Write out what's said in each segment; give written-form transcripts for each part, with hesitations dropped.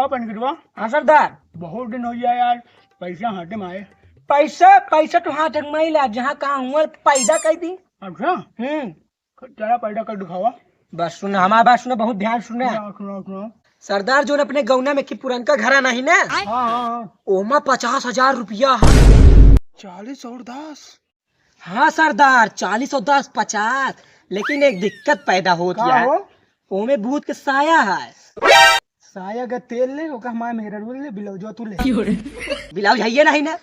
आओ पनगिरवा। हाँ सरदार। बहुत दिन हो गया यार, पैसा हाथे में आए। पैसा पैसा तो हाथ में ही ला, जहाँ कहाँ हुआ पैदा कर दी। अच्छा तेरा पैसा कर दिखावा। बस सुन, हमारी बात सुनो, बहुत ध्यान सुनना। सुनाओ सुनाओ। सरदार जो अपने गौना में की पुरनका घरा नहीं ना, हाँ ओमा 50,000 रुपया है। 40 और 10। हाँ सरदार, 40 और 10 50। लेकिन एक दिक्कत पैदा होती है, ओमे भूत के साया है। साया का तेल ले, ओका हमारे मेहरा ले, बिलाउ जो तू ले। बिलाउ है नहीं ना?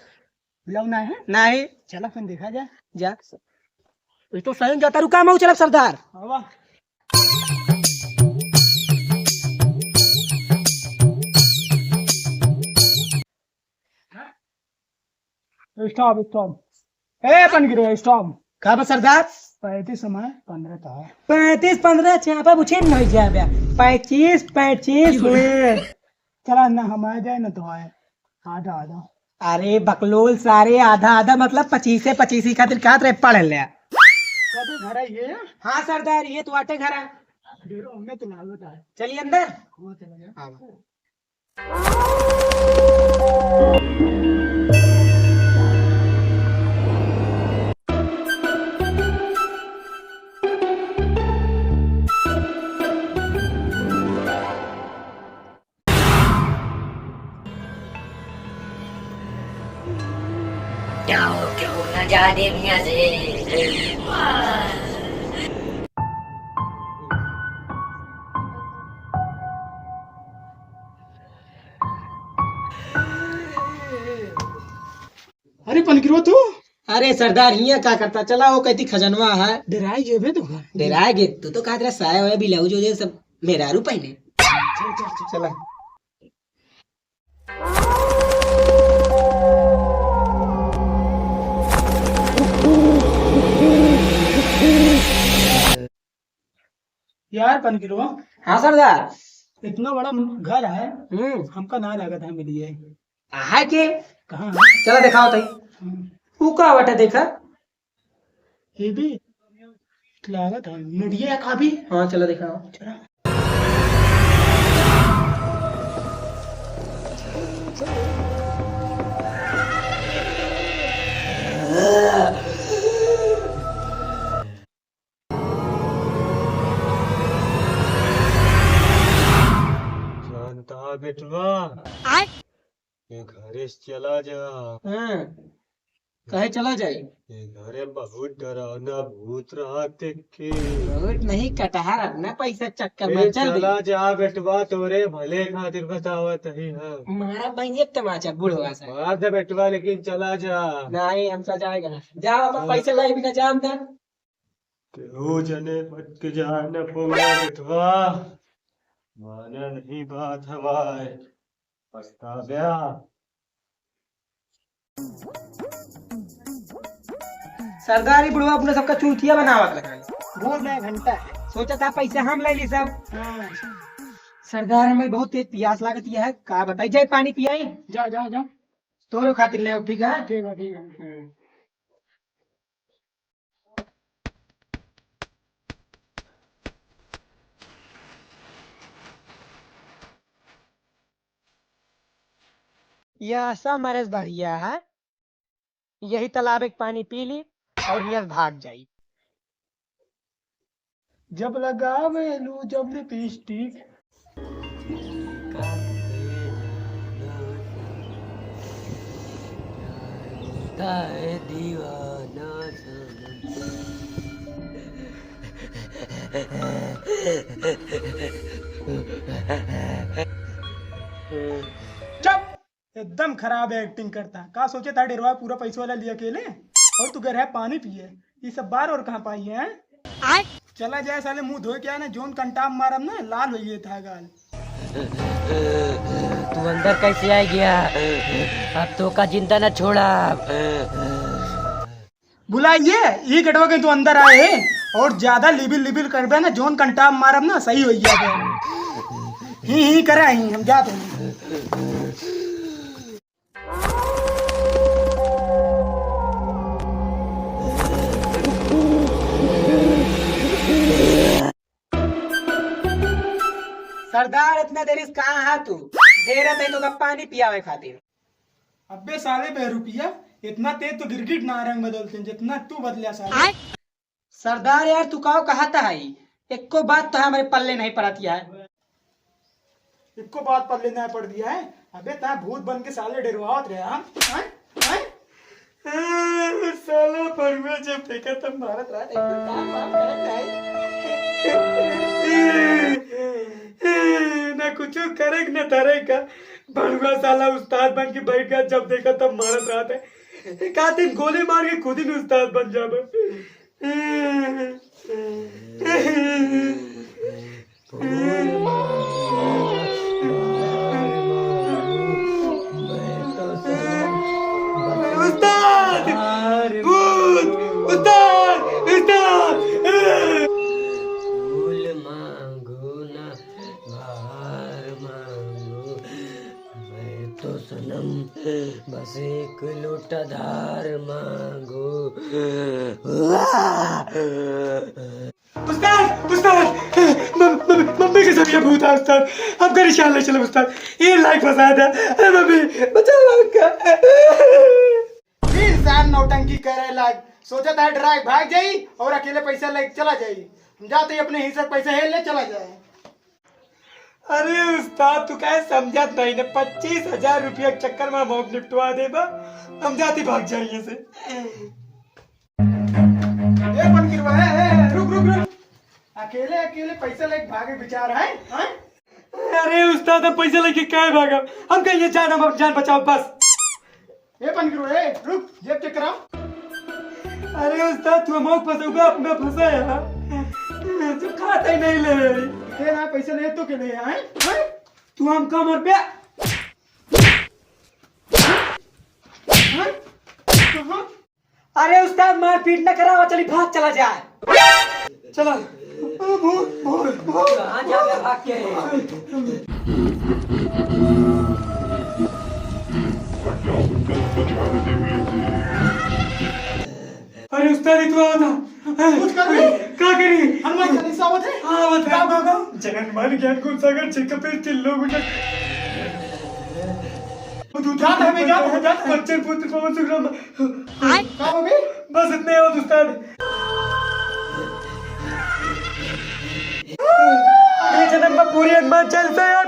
बिलाउ ना है? नहीं। चला फिर देखा जाए। जा तो सही जाता, रुका मैं चल सरदार। आवा। Stop stop. ए पनगिरो स्टॉप। कहा सरदार? 35 समय 15 था। 35 15 छापा पूछे नहीं जाए। 25 25 में चला ना हम आ जाए ना तो आए आधा आधा। अरे बकलोल सारे आधा आधा मतलब 25 से 25 ही खातिर कहा रे पढ़ ले। कभी घर आई है? हाँ सरदार, ये तो आटे घर है। डेरो हमने तो लाल होता है। चलिए अंदर। वो चला गया। हाँ। क्यों न जाने मियां से। अरे पनगिरो तू। अरे सरदार हिया क्या करता, चला वो कहती खजनवा है। डराई जेबे तो डराएगे तू तो कहा साया हुआ बिलाऊ जो सब मेरा रू पहने। चल चल चल चला। यार पनगिरो, हाँ सरदार। इतना बड़ा घर है, हम्म। हमका ना लगा था मिलिए। है के कहाँ चला दिखाओ तई। तू का बटा देखा। ये भी लगा था मीडिया का भी। हाँ चलो दिखाओ। चला। शांता बेटवा, ये घरे से चला जा। कहे चला जाए। ये घरे बहुत डरावना भूत रहा के। बहुत नहीं कटहर अपना पैसा चक्कर ए, में चल चला जा बेटवा, तोरे भले खातिर बतावत ही है। मारा बहन एक तमाचा बुढ़वा सा। मार दे बेटवा, लेकिन चला जा। नहीं हमसा जाएगा। जाओ अपन पैसे लाई बिना जाम दे। केहू जने मत के जान न पोगा बेटवा, माना नहीं बात हमारे, पछता गया। सरदारी बुढ़वा अपने सबका चूतिया बनावत लगा। भूल में घंटा है। सोचा था पैसे हम ले ली सब। हाँ। सरदार हमें बहुत तेज प्यास लागत है, का बताई जाए पानी पियाई। जा जा जा। तोरो खातिर ले ठीक है। ठीक है ठीक है। यह सब हमारे बढ़िया है। यही तालाब एक पानी पी ली और यहाँ से भाग जाई। जब लगावे लू जब लिपस्टिक। दीवाना चुप, एकदम खराब एक्टिंग करता। का सोचे था डेरवा पूरा पैसा वाला लिया अकेले, और तू कह रहा है पानी पिए। ये सब बार और कहाँ पाई है? चला जाए साले, मुंह धोए क्या ना, जोन कंटाम मारम ना लाल हो ये था गाल। तू अंदर कैसे आ गया? अब तो का जिंदा न छोड़ा। बुलाइए ये गटवा के तू अंदर आए, और ज्यादा लिबिल लिबिल कर ना, जोन कंटाम मारम ना सही हो गया। ही करे ही हम जाते हैं। सरदार इतना देरी से कहाँ है तू? ढेर नहीं तो का पानी पियावे खातिर। अबे साले बेरुपिया, इतना तेज तो गिरगिट ना रंग बदलते हैं जितना तू बदला साले। सरदार यार तू कहो कहता है, एक को बात तो हमारे पल्ले नहीं पड़ती है। इनको बात पर लेना पड़ दिया है। अबे ता भूत बन के साले डरवावत रहे हम हैं? साला परवे जब फेंका तब भारत रात एकदम काम वाम करत है। ना कुछ करे न तरेगा। भड़ुआ साला उस्ताद बन के बैठ गया, जब देखा तब मारत रात है। का दिन गोली मार के खुद ही उस्ताद बन जाबे। उस्ताद भूत, उस्ताद उस्ताद। फूल मांगो ना बाहर मांगो, मैं तो सनम बस एक लोटा धार मांगो। उस्ताद उस्ताद, मम्मी के सब ये भूत है उस्ताद। अब घर इंशाल्लाह चलो उस्ताद, ये लाइक फंसा था। अरे मम्मी बचाओ का। इंसान नौटंकी करे लाग, सोचा था ड्राइव भाग जाई और अकेले पैसा लेके चला जाई। जाते ही अपने हिस्से पैसा है ले चला जाए। अरे उस्ताद तू क्या समझत नहीं ना, 25,000 रुपया के चक्कर में मौक निपटवा देबा, हम जाती भाग जाइए से। रुक रुक रुक, अकेले अकेले पैसा लेके भागे विचार है? अरे उस्ताद हम पैसा लेके क्या भागा, हम कहीं जान, हम जान बचाओ बस। ए पनगिरो ए रुक, जेब चेक कराओ। अरे उस्ताद तू मौक फंसोगा, अपना फंसा है तू खाता ही नहीं ले ना पैसा ले तो के लिए हैं? तू हम कमर पे अरे उस्ताद मार पीट न करावा, चली भाग चला जाए। चला भूत भूत भूत। कहाँ जा रहे भाग के? अरे उस्ताद ही तो आता कुछ कर भी क्या करी? हनुमान चालीसा आवत है। हाँ आवत है। जगन मान ज्ञान गुण सागर चेकअप पे चिल्लो गुना तू जाता है, मैं जाता हूँ, जाता बच्चे पुत्र पवन सुग्राम का मम्मी बस इतने हो उस्ताद। अगले जन्म में पूरी हनुमान चालीसा याद